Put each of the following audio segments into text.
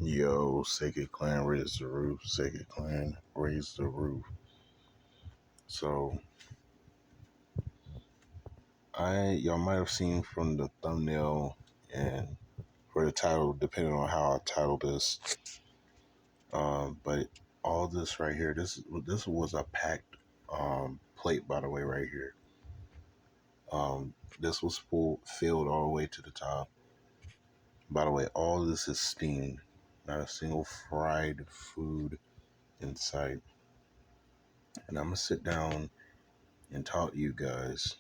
Yo, Sacred Clan raise the roof. Sacred Clan raise the roof. So y'all might have seen from the thumbnail and for the title, depending on how I title this. But all this right here, this was a packed plate, by the way, right here. This was filled all the way to the top. By the way, all this is steamed. Not a single fried food in sight. And I'm gonna sit down and talk to you guys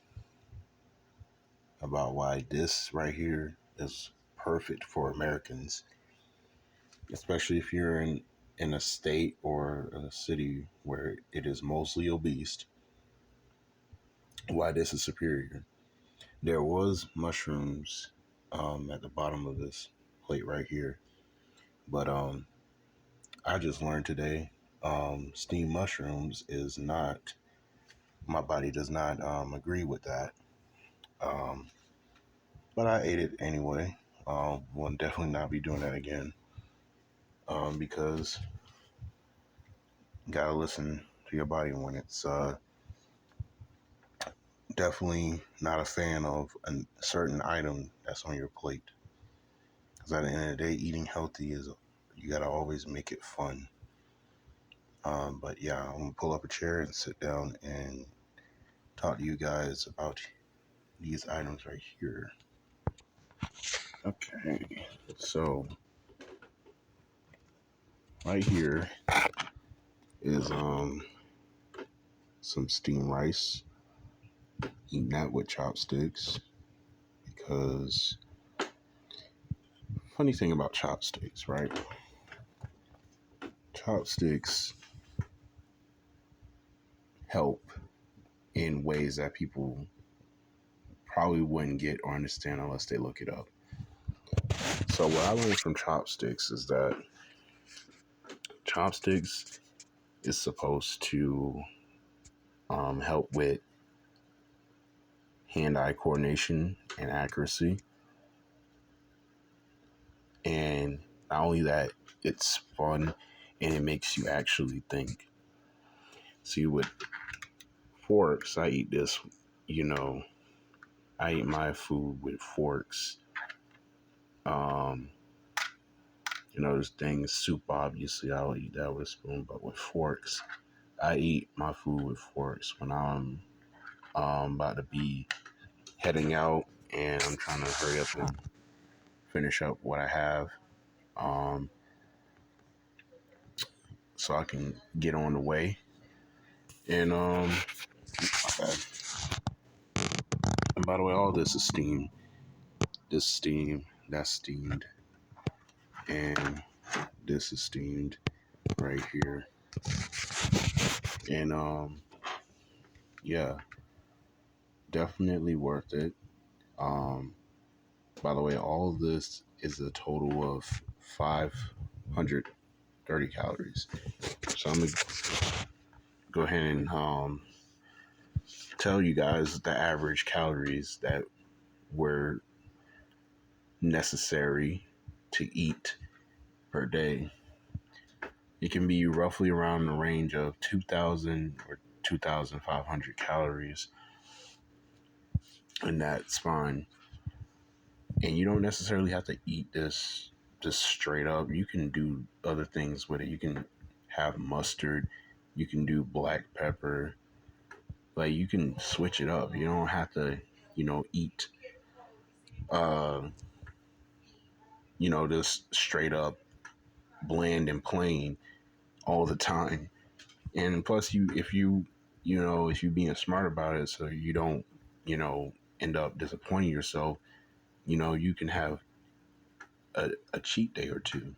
about why this right here is perfect for Americans, especially if you're in a state or a city where it is mostly obese. Why this is superior. There was mushrooms at the bottom of this plate right here, but I just learned today steamed mushrooms is not. My body does not agree with that. Um, but I ate it anyway. Will definitely not be doing that again. Because you gotta listen to your body when it's definitely not a fan of a certain item that's on your plate. Because at the end of the day, eating healthy is you gotta always make it fun. But yeah, I'm gonna pull up a chair and sit down and talk to you guys about these items right here. Okay, so right here is some steamed rice. Eating that with chopsticks because funny thing about chopsticks, right? Chopsticks help in ways that people probably wouldn't get or understand unless they look it up. So what I learned from chopsticks is that chopsticks is supposed to help with hand-eye coordination and accuracy. And not only that, it's fun and it makes you actually think. See, with forks, I eat this, I eat my food with forks. Um, there's things, soup, obviously, I'll eat that with a spoon, but with forks, I eat my food with forks when I'm about to be heading out and I'm trying to hurry up and finish up what I have um, so I can get on the way. And, okay. And by the way, all this is steamed. This steamed, that's steamed, and this is steamed right here. And yeah, definitely worth it. Um, by the way, all of this is a total of 530 calories. So I'm gonna go ahead and tell you guys the average calories that were necessary to eat per day. It can be roughly around the range of 2,000 or 2,500 calories, and that's fine. And you don't necessarily have to eat this just straight up. You can do other things with it. You can have mustard, you can do black pepper. Like, you can switch it up. You don't have to, eat uh, just straight up bland and plain all the time. And plus, if you being smart about it, so you don't, end up disappointing yourself, you can have a cheat day or two.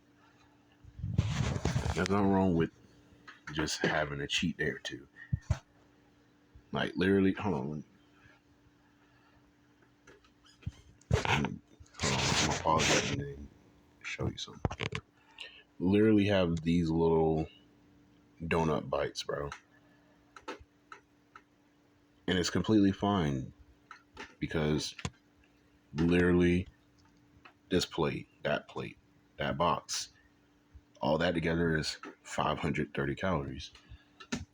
There's nothing wrong with just having a cheat day or two. Like, literally, hold on. Hold on, I'm gonna pause it and then show you something. Literally have these little donut bites, bro. And it's completely fine because literally this plate, that box, All that together is 530 calories.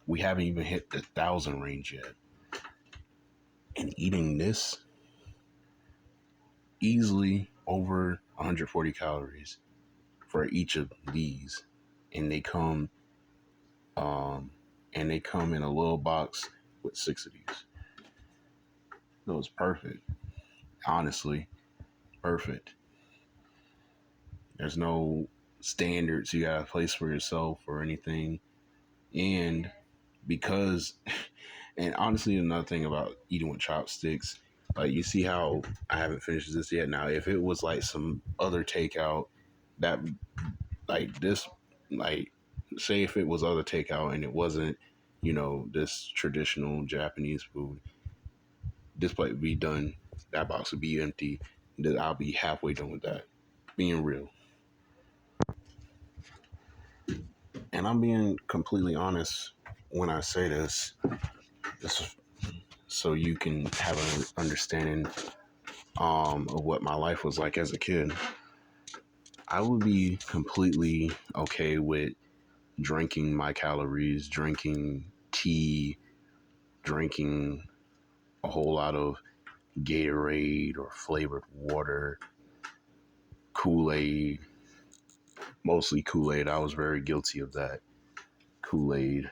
We haven't even hit the 1,000 range yet. And eating this, easily over 140 calories for each of these. And they come um in a little box with 6 of these. So it's perfect. Honestly, perfect. There's no standards you gotta place for yourself or anything. And because and honestly, another thing about eating with chopsticks, like you see how I haven't finished this yet. Now if it was like some other takeout that like this, like say if it was other takeout and it wasn't, this traditional Japanese food, this plate would be done, that box would be empty, that I'll be halfway done with that, being real. And I'm being completely honest when I say this so you can have an understanding of what my life was like as a kid. I would be completely okay with drinking my calories, drinking tea, drinking a whole lot of Gatorade or flavored water, Kool-Aid, mostly Kool-Aid. I was very guilty of that. Kool-Aid.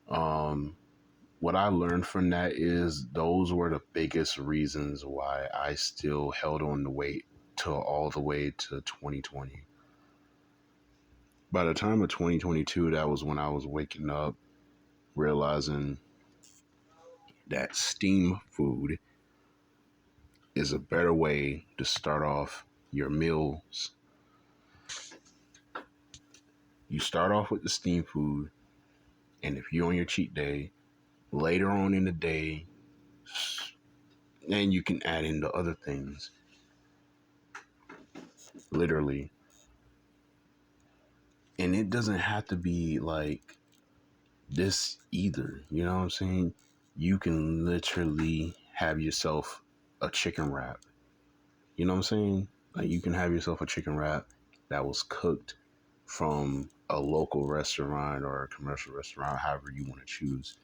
Um, what I learned from that is those were the biggest reasons why I still held on the weight till all the way to 2020. By the time of 2022, that was when I was waking up, realizing that steam food is a better way to start off your meals. You start off with the steam food, and if you're on your cheat day, later on in the day, then you can add in the other things. Literally. And it doesn't have to be like this either. You know what I'm saying? You can literally have yourself a chicken wrap. You know what I'm saying? Like you can have yourself a chicken wrap that was cooked from a local restaurant or a commercial restaurant, however you want to choose.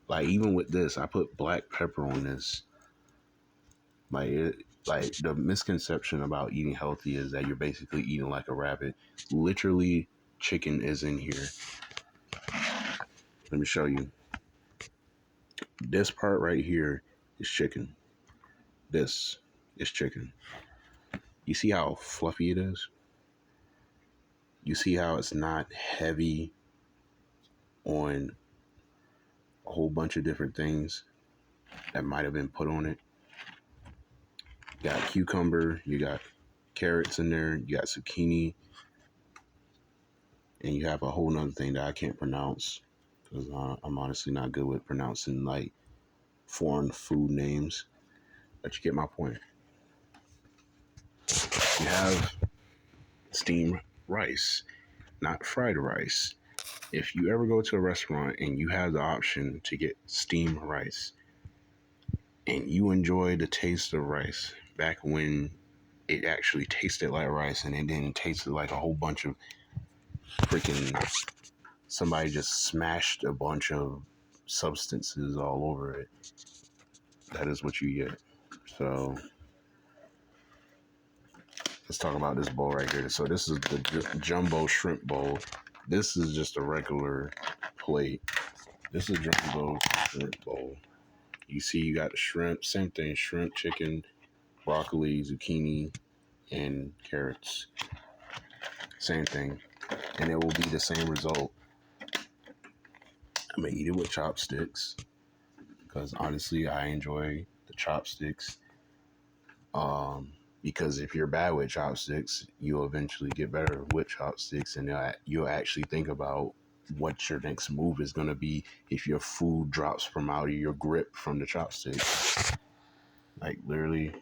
Like even with this, I put black pepper on this. Like the misconception about eating healthy is that you're basically eating like a rabbit. Literally, chicken is in here. Let me show you. This part right here is chicken. This is chicken. You see how fluffy it is? You see how it's not heavy on a whole bunch of different things that might have been put on it. You got cucumber, you got carrots in there, you got zucchini, and you have a whole nother thing that I can't pronounce because I'm honestly not good with pronouncing like foreign food names. But you get my point. You have steamed rice, not fried rice. If you ever go to a restaurant and you have the option to get steamed rice and you enjoy the taste of rice back when it actually tasted like rice and it didn't taste like a whole bunch of freaking somebody just smashed a bunch of substances all over it, that is what you get. So let's talk about this bowl right here. So this is the jumbo shrimp bowl. This is just a regular plate. This is jumbo shrimp bowl. You see, you got the shrimp, same thing: shrimp, chicken, broccoli, zucchini, and carrots. Same thing, and it will be the same result. I'm gonna eat it with chopsticks because honestly, I enjoy the chopsticks. Um, because if you're bad with chopsticks, you'll eventually get better with chopsticks, and you'll actually think about what your next move is going to be if your food drops from out of your grip from the chopsticks. Like literally,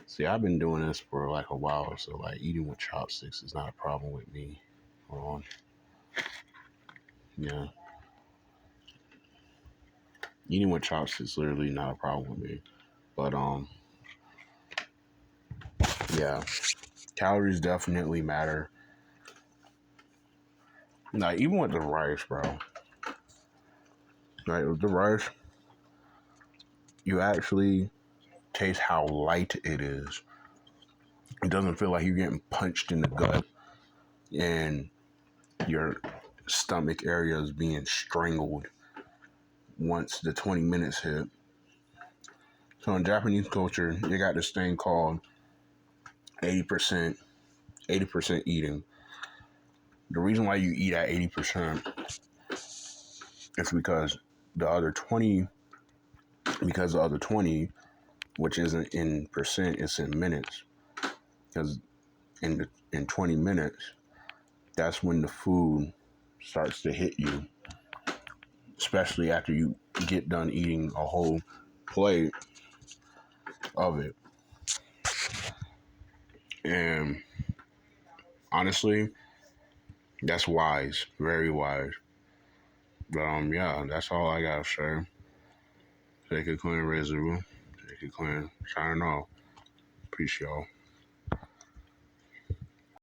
see, I've been doing this for like a while, so like eating with chopsticks is not a problem with me. Hold on, yeah, eating with chopsticks literally not a problem with me. But yeah, Calories definitely matter. Like, even with the rice, bro. Like, with the rice, you actually taste how light it is. It doesn't feel like you're getting punched in the gut and your stomach area is being strangled once the 20 minutes hit. So in Japanese culture, you got this thing called 80%, 80% eating. The reason why you eat at 80% is because the other 20, which isn't in percent, it's in minutes. Because in 20 minutes, that's when the food starts to hit you, especially after you get done eating a whole plate of it. And honestly, that's wise, very wise. But yeah, that's all I gotta say. Take it clean, Razor. Take it clean. Signing off. Peace, y'all.